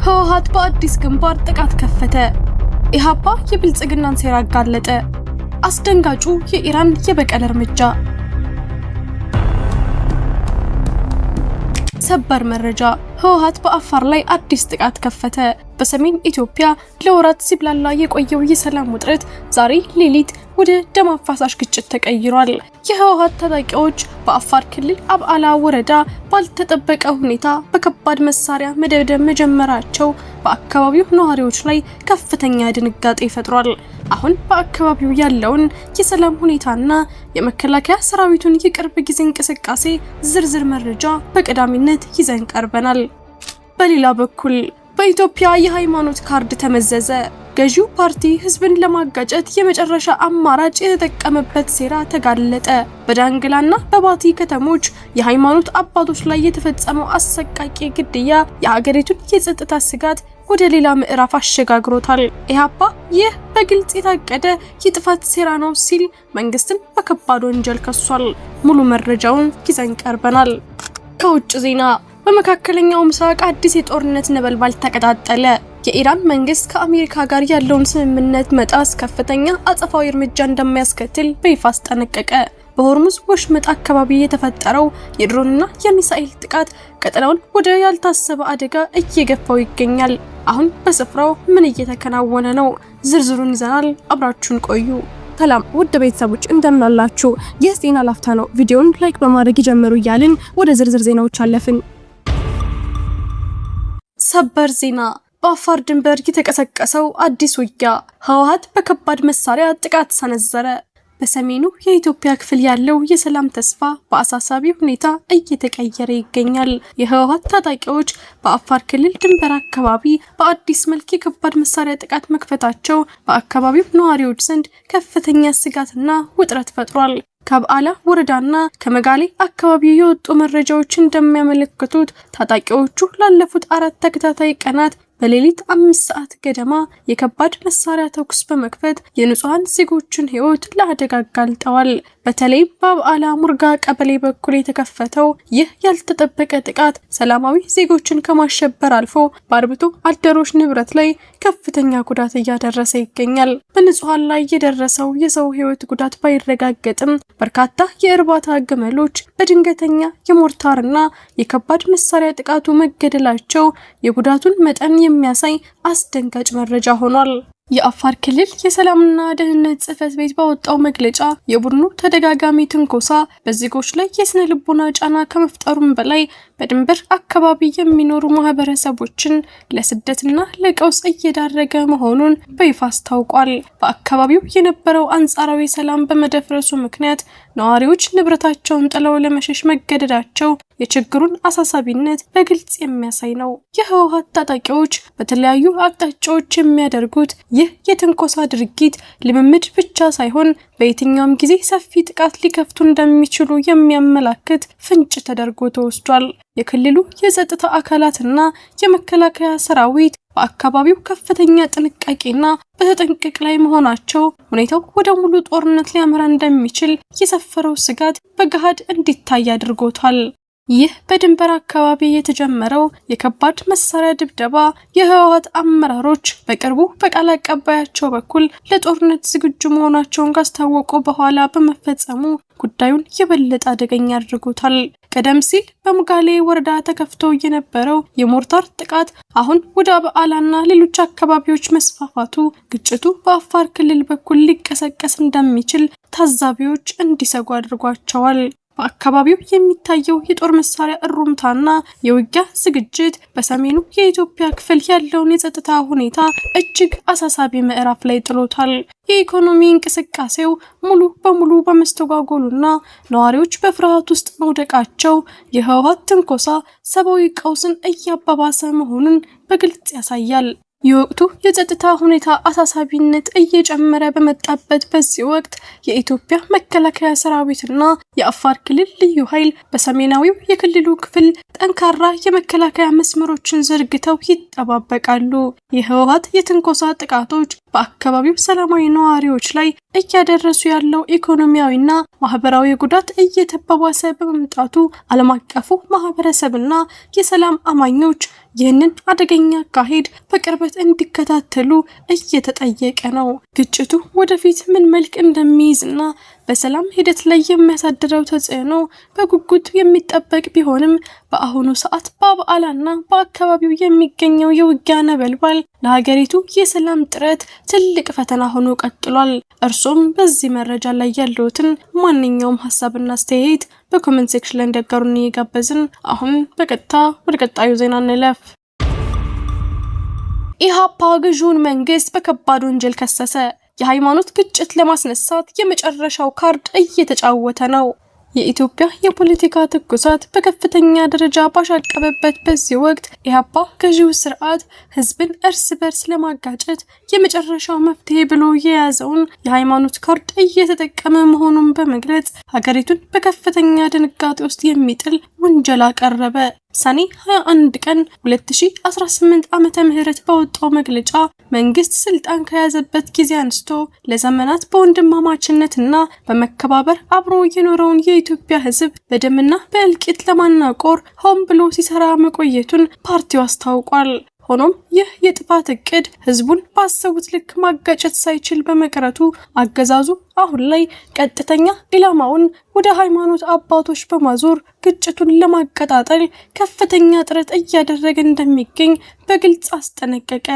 ህወሓት በአዲስ ግንባር ጥቃት ከፈተ። ኢሃፓ የብልጽግናን ሴራ አጋለጠ። አስደንጋጩ የኢራን የበቀል እርምጃ። ሰበር መረጃ። ህወሓት በአፋር ላይ አዲስ ጥቃት ከፈተ። በሰሜን ኢትዮጵያ ለወራት ሲብላላ የቆየው የሰላም ውጥረት ዛሬ ሌሊት ወደ ደም አፋሳሽ ግጭት ተቀይሯል። የህወሓት ታጣቂዎች በአፋር ክልል አብዓላ ወረዳ ባልተጠበቀ ሁኔታ በከባድ መሳሪያ መደብደብ መጀመራቸው በአካባቢው ነዋሪዎች ላይ ከፍተኛ ድንጋጤ ፈጥሯል። አሁን በአካባቢው ያለውን የሰላም ሁኔታና የመከላከያ ሰራዊቱን የቅርብ ጊዜ እንቅስቃሴ ዝርዝር መረጃ በቀዳሚነት ይዘን ቀርበናል። በሌላ በኩል በኢትዮጵያ የሃይማኖት ካርድ ተመዘዘ። ገዢው ፓርቲ ህዝብን ለማጋጨት የመጨረሻ አማራጭ የተጠቀመበት ሴራ ተጋለጠ። በዳንግላና በባቲ ከተሞች የሃይማኖት አባቶች ላይ የተፈጸመው አሰቃቂ ግድያ የሀገሪቱን የጸጥታ ስጋት ወደ ሌላ ምዕራፍ አሸጋግሮታል። ኢሃፓ ይህ በግልጽ የታቀደ የጥፋት ሴራ ነው ሲል መንግስትን በከባድ ወንጀል ከሷል። ሙሉ መረጃውን ይዘን ቀርበናል። ከውጭ ዜና በመካከለኛው ምስራቅ አዲስ የጦርነት ነበልባል ተቀጣጠለ። የኢራን መንግስት ከአሜሪካ ጋር ያለውን ስምምነት መጣስ ከፍተኛ አጸፋዊ እርምጃ እንደሚያስከትል በይፋ አስጠነቀቀ። በሆርሙዝ ወሽመጥ አካባቢ የተፈጠረው የድሮንና የሚሳኤል ጥቃት ቀጠናውን ወደ ያልታሰበ አደጋ እየገፋው ይገኛል። አሁን በስፍራው ምን እየተከናወነ ነው? ዝርዝሩን ይዘናል። አብራችሁን ቆዩ። ሰላም ውድ ቤተሰቦች እንደምን አላችሁ? ይህ ዜና ላፍታ ነው። ቪዲዮውን ላይክ በማድረግ ይጀምሩ እያልን ወደ ዝርዝር ዜናዎች አለፍን። ሰበር ዜና። በአፋር ድንበር የተቀሰቀሰው አዲስ ውጊያ። ህወሓት በከባድ መሳሪያ ጥቃት ሰነዘረ። በሰሜኑ የኢትዮጵያ ክፍል ያለው የሰላም ተስፋ በአሳሳቢ ሁኔታ እየተቀየረ ይገኛል። የህወሓት ታጣቂዎች በአፋር ክልል ድንበር አካባቢ በአዲስ መልክ የከባድ መሳሪያ ጥቃት መክፈታቸው በአካባቢው ነዋሪዎች ዘንድ ከፍተኛ ስጋትና ውጥረት ፈጥሯል። ከአብዓላ ወረዳና ከመጋሌ አካባቢ የወጡ መረጃዎች እንደሚያመለክቱት ታጣቂዎቹ ላለፉት 4 ተከታታይ ቀናት በሌሊት 5 ሰዓት ገደማ የከባድ መሳሪያ ተኩስ በመክፈት የንጹሃን ዜጎችን ህይወት ለአደጋ አጋልጠዋል። በተለይም በአብዓላ ሙርጋ ቀበሌ በኩል የተከፈተው ይህ ያልተጠበቀ ጥቃት ሰላማዊ ዜጎችን ከማሸበር አልፎ በአርብቶ አደሮች ንብረት ላይ ከፍተኛ ጉዳት እያደረሰ ይገኛል። በንጹሃን ላይ የደረሰው የሰው ህይወት ጉዳት ባይረጋገጥም በርካታ የእርባታ ግመሎች በድንገተኛ የሞርታርና የከባድ መሳሪያ ጥቃቱ መገደላቸው የጉዳቱን መጠን የሚያሳይ አስደንጋጭ መረጃ ሆኗል። የአፋር ክልል የሰላምና ደህንነት ጽሕፈት ቤት ባወጣው መግለጫ የቡድኑ ተደጋጋሚ ትንኮሳ በዜጎች ላይ የስነ ልቦና ጫና ከመፍጠሩም በላይ በድንበር አካባቢ የሚኖሩ ማህበረሰቦችን ለስደትና ለቀውስ እየዳረገ መሆኑን በይፋ አስታውቋል። በአካባቢው የነበረው አንጻራዊ ሰላም በመደፍረሱ ምክንያት ነዋሪዎች ንብረታቸውን ጥለው ለመሸሽ መገደዳቸው የችግሩን አሳሳቢነት በግልጽ የሚያሳይ ነው። የህወሓት ታጣቂዎች በተለያዩ አቅጣጫዎች የሚያደርጉት ይህ የትንኮሳ ድርጊት ልምምድ ብቻ ሳይሆን በየትኛውም ጊዜ ሰፊ ጥቃት ሊከፍቱ እንደሚችሉ የሚያመላክት ፍንጭ ተደርጎ ተወስዷል። የክልሉ የጸጥታ አካላትና የመከላከያ ሰራዊት በአካባቢው ከፍተኛ ጥንቃቄና በተጠንቀቅ ላይ መሆናቸው ሁኔታው ወደ ሙሉ ጦርነት ሊያመራ እንደሚችል የሰፈረው ስጋት በገሃድ እንዲታይ አድርጎታል። ይህ በድንበር አካባቢ የተጀመረው የከባድ መሳሪያ ድብደባ የህወሓት አመራሮች በቅርቡ በቃል አቀባያቸው በኩል ለጦርነት ዝግጁ መሆናቸውን ካስታወቁ በኋላ በመፈጸሙ ጉዳዩን የበለጠ አደገኛ አድርጎታል። ቀደም ሲል በሙጋሌ ወረዳ ተከፍቶ የነበረው የሞርታር ጥቃት አሁን ወደ አብዓላና ሌሎች አካባቢዎች መስፋፋቱ ግጭቱ በአፋር ክልል በኩል ሊቀሰቀስ እንደሚችል ታዛቢዎች እንዲሰጉ አድርጓቸዋል። በአካባቢው የሚታየው የጦር መሳሪያ እሩምታና የውጊያ ዝግጅት በሰሜኑ የኢትዮጵያ ክፍል ያለውን የጸጥታ ሁኔታ እጅግ አሳሳቢ ምዕራፍ ላይ ጥሎታል። የኢኮኖሚ እንቅስቃሴው ሙሉ በሙሉ በመስተጓጎሉና ነዋሪዎች በፍርሃት ውስጥ መውደቃቸው የህወሓት ትንኮሳ ሰብአዊ ቀውስን እያባባሰ መሆኑን በግልጽ ያሳያል። የወቅቱ የጸጥታ ሁኔታ አሳሳቢነት እየጨመረ በመጣበት በዚህ ወቅት የኢትዮጵያ መከላከያ ሰራዊትና የአፋር ክልል ልዩ ኃይል በሰሜናዊው የክልሉ ክፍል ጠንካራ የመከላከያ መስመሮችን ዘርግተው ይጠባበቃሉ። የህወሓት የትንኮሳ ጥቃቶች በአካባቢው ሰላማዊ ነዋሪዎች ላይ እያደረሱ ያለው ኢኮኖሚያዊና ማህበራዊ ጉዳት እየተባባሰ በመምጣቱ ዓለም አቀፉ ማህበረሰብና የሰላም አማኞች ይህንን አደገኛ አካሄድ በቅርበት እንዲከታተሉ እየተጠየቀ ነው። ግጭቱ ወደፊት ምን መልክ እንደሚይዝና በሰላም ሂደት ላይ የሚያሳድረው ተጽዕኖ በጉጉት የሚጠበቅ ቢሆንም በአሁኑ ሰዓት በአብዓላና በአካባቢው የሚገኘው የውጊያ ነበልባል ለሀገሪቱ የሰላም ጥረት ትልቅ ፈተና ሆኖ ቀጥሏል። እርሶም በዚህ መረጃ ላይ ያለውትን ማንኛውም ሀሳብና አስተያየት በኮሜንት ሴክሽን ላይ እንዲያጋሩን እየጋበዝን አሁን በቀጥታ ወደ ቀጣዩ ዜና እንለፍ። ኢሃፓ ገዢውን መንግስት በከባድ ወንጀል ከሰሰ። የሃይማኖት ግጭት ለማስነሳት የመጨረሻው ካርድ እየተጫወተ ነው። የኢትዮጵያ የፖለቲካ ትኩሳት በከፍተኛ ደረጃ ባሻቀበበት በዚህ ወቅት ኢሃፓ ገዢው ስርዓት ህዝብን እርስ በርስ ለማጋጨት የመጨረሻው መፍትሄ ብሎ የያዘውን የሃይማኖት ካርድ እየተጠቀመ መሆኑን በመግለጽ ሀገሪቱን በከፍተኛ ድንጋጤ ውስጥ የሚጥል ውንጀላ ቀረበ። ሰኔ 21 ቀን 2018 ዓመተ ምህረት በወጣው መግለጫ መንግስት ስልጣን ከያዘበት ጊዜ አንስቶ ለዘመናት በወንድማማችነትና በመከባበር አብሮ የኖረውን የኢትዮጵያ ህዝብ በደምና በእልቂት ለማናቆር ሆን ብሎ ሲሰራ መቆየቱን ፓርቲው አስታውቋል። ሆኖም ይህ የጥፋት እቅድ ህዝቡን ባሰቡት ልክ ማጋጨት ሳይችል በመቅረቱ አገዛዙ አሁን ላይ ቀጥተኛ ኢላማውን ወደ ሃይማኖት አባቶች በማዞር ግጭቱን ለማቀጣጠል ከፍተኛ ጥረት እያደረገ እንደሚገኝ በግልጽ አስጠነቀቀ።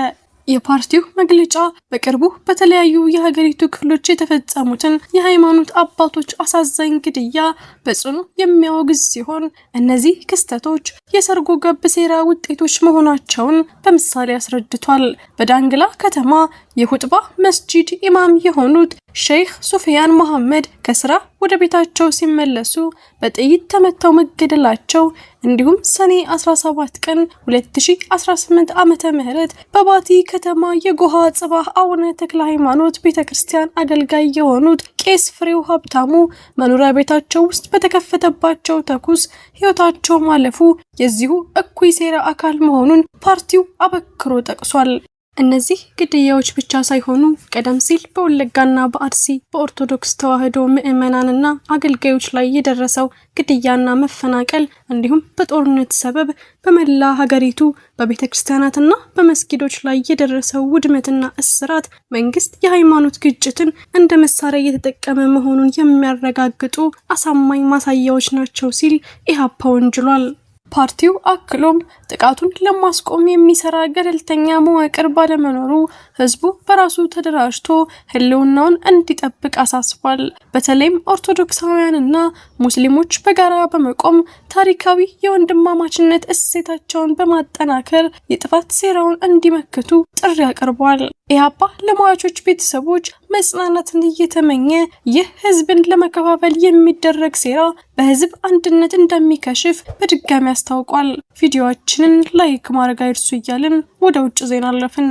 የፓርቲው መግለጫ በቅርቡ በተለያዩ የሀገሪቱ ክፍሎች የተፈጸሙትን የሃይማኖት አባቶች አሳዛኝ ግድያ በጽኑ የሚያወግዝ ሲሆን እነዚህ ክስተቶች የሰርጎ ገብ ሴራ ውጤቶች መሆናቸውን በምሳሌ አስረድቷል። በዳንግላ ከተማ የሁጥባ መስጂድ ኢማም የሆኑት ሼህ ሱፊያን መሐመድ ከስራ ወደ ቤታቸው ሲመለሱ በጥይት ተመተው መገደላቸው እንዲሁም ሰኔ 17 ቀን 2018 ዓመተ ምህረት በባቲ ከተማ የጎሃ ጽባህ አቡነ ተክለ ሃይማኖት ቤተክርስቲያን አገልጋይ የሆኑት ቄስ ፍሬው ሀብታሙ መኖሪያ ቤታቸው ውስጥ በተከፈተባቸው ተኩስ ህይወታቸው ማለፉ የዚሁ እኩይ ሴራ አካል መሆኑን ፓርቲው አበክሮ ጠቅሷል። እነዚህ ግድያዎች ብቻ ሳይሆኑ ቀደም ሲል በወለጋና በአርሲ በኦርቶዶክስ ተዋህዶ ምዕመናንና አገልጋዮች ላይ የደረሰው ግድያና መፈናቀል እንዲሁም በጦርነት ሰበብ በመላ ሀገሪቱ በቤተክርስቲያናትና በመስጊዶች ላይ የደረሰው ውድመትና እስራት መንግስት የሃይማኖት ግጭትን እንደ መሳሪያ እየተጠቀመ መሆኑን የሚያረጋግጡ አሳማኝ ማሳያዎች ናቸው ሲል ኢሃፓ ወንጅሏል። ፓርቲው አክሎም ጥቃቱን ለማስቆም የሚሰራ ገለልተኛ መዋቅር ባለመኖሩ ህዝቡ በራሱ ተደራጅቶ ህልውናውን እንዲጠብቅ አሳስቧል። በተለይም ኦርቶዶክሳውያንና ሙስሊሞች በጋራ በመቆም ታሪካዊ የወንድማማችነት እሴታቸውን በማጠናከር የጥፋት ሴራውን እንዲመክቱ ጥሪ አቅርቧል። ኢሃፓ ለሟቾች ቤተሰቦች መጽናናትን እየተመኘ ይህ ህዝብን ለመከፋፈል የሚደረግ ሴራ በህዝብ አንድነት እንደሚከሽፍ በድጋሚ አስታውቋል። ቪዲዮአችንን ላይክ ማድረግ አይርሱ እያልን ወደ ውጭ ዜና አለፍን።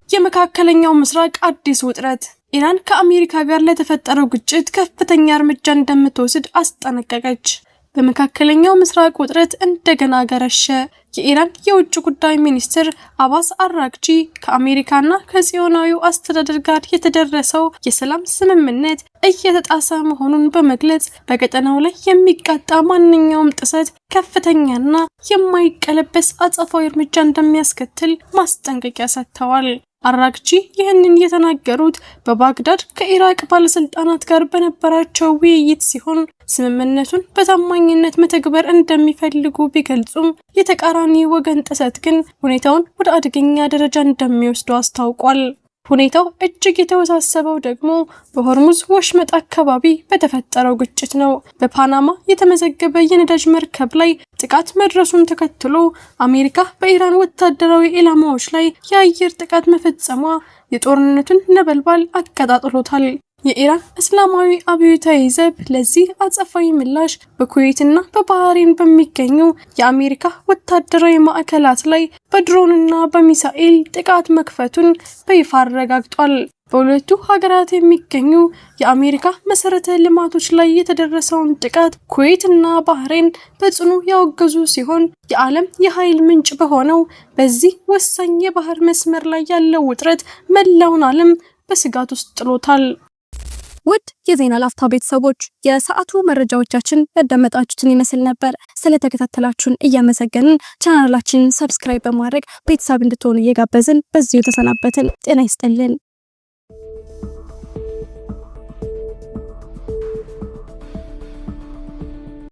የመካከለኛው ምስራቅ አዲስ ውጥረት። ኢራን ከአሜሪካ ጋር ለተፈጠረው ግጭት ከፍተኛ እርምጃ እንደምትወስድ አስጠነቀቀች። በመካከለኛው ምስራቅ ውጥረት እንደገና ገረሸ። የኢራን የውጭ ጉዳይ ሚኒስትር አባስ አራግቺ ከአሜሪካና ከጽዮናዊው አስተዳደር ጋር የተደረሰው የሰላም ስምምነት እየተጣሰ መሆኑን በመግለጽ በቀጠናው ላይ የሚቃጣ ማንኛውም ጥሰት ከፍተኛና የማይቀለበስ አጸፋዊ እርምጃ እንደሚያስከትል ማስጠንቀቂያ ሰጥተዋል። አራግቺ ይህንን የተናገሩት በባግዳድ ከኢራቅ ባለስልጣናት ጋር በነበራቸው ውይይት ሲሆን ስምምነቱን በታማኝነት መተግበር እንደሚፈልጉ ቢገልጹም የተቃራኒ ወገን ጥሰት ግን ሁኔታውን ወደ አደገኛ ደረጃ እንደሚወስደው አስታውቋል። ሁኔታው እጅግ የተወሳሰበው ደግሞ በሆርሙዝ ወሽመጥ አካባቢ በተፈጠረው ግጭት ነው። በፓናማ የተመዘገበ የነዳጅ መርከብ ላይ ጥቃት መድረሱን ተከትሎ አሜሪካ በኢራን ወታደራዊ ኢላማዎች ላይ የአየር ጥቃት መፈጸሟ የጦርነቱን ነበልባል አቀጣጥሎታል። የኢራን እስላማዊ አብዮታዊ ዘብ ለዚህ አጸፋዊ ምላሽ በኩዌትና በባህሬን በሚገኙ የአሜሪካ ወታደራዊ ማዕከላት ላይ በድሮንና በሚሳኤል ጥቃት መክፈቱን በይፋ አረጋግጧል። በሁለቱ ሀገራት የሚገኙ የአሜሪካ መሰረተ ልማቶች ላይ የተደረሰውን ጥቃት ኩዌትና ባህሬን በጽኑ ያወገዙ ሲሆን የዓለም የኃይል ምንጭ በሆነው በዚህ ወሳኝ የባህር መስመር ላይ ያለው ውጥረት መላውን ዓለም በስጋት ውስጥ ጥሎታል። ውድ የዜና ላፍታ ቤተሰቦች የሰዓቱ መረጃዎቻችን ያዳመጣችሁትን ይመስል ነበር። ስለተከታተላችሁን እያመሰገንን ቻናላችንን ሰብስክራይብ በማድረግ ቤተሰብ እንድትሆኑ እየጋበዝን በዚሁ ተሰናበትን። ጤና ይስጥልን።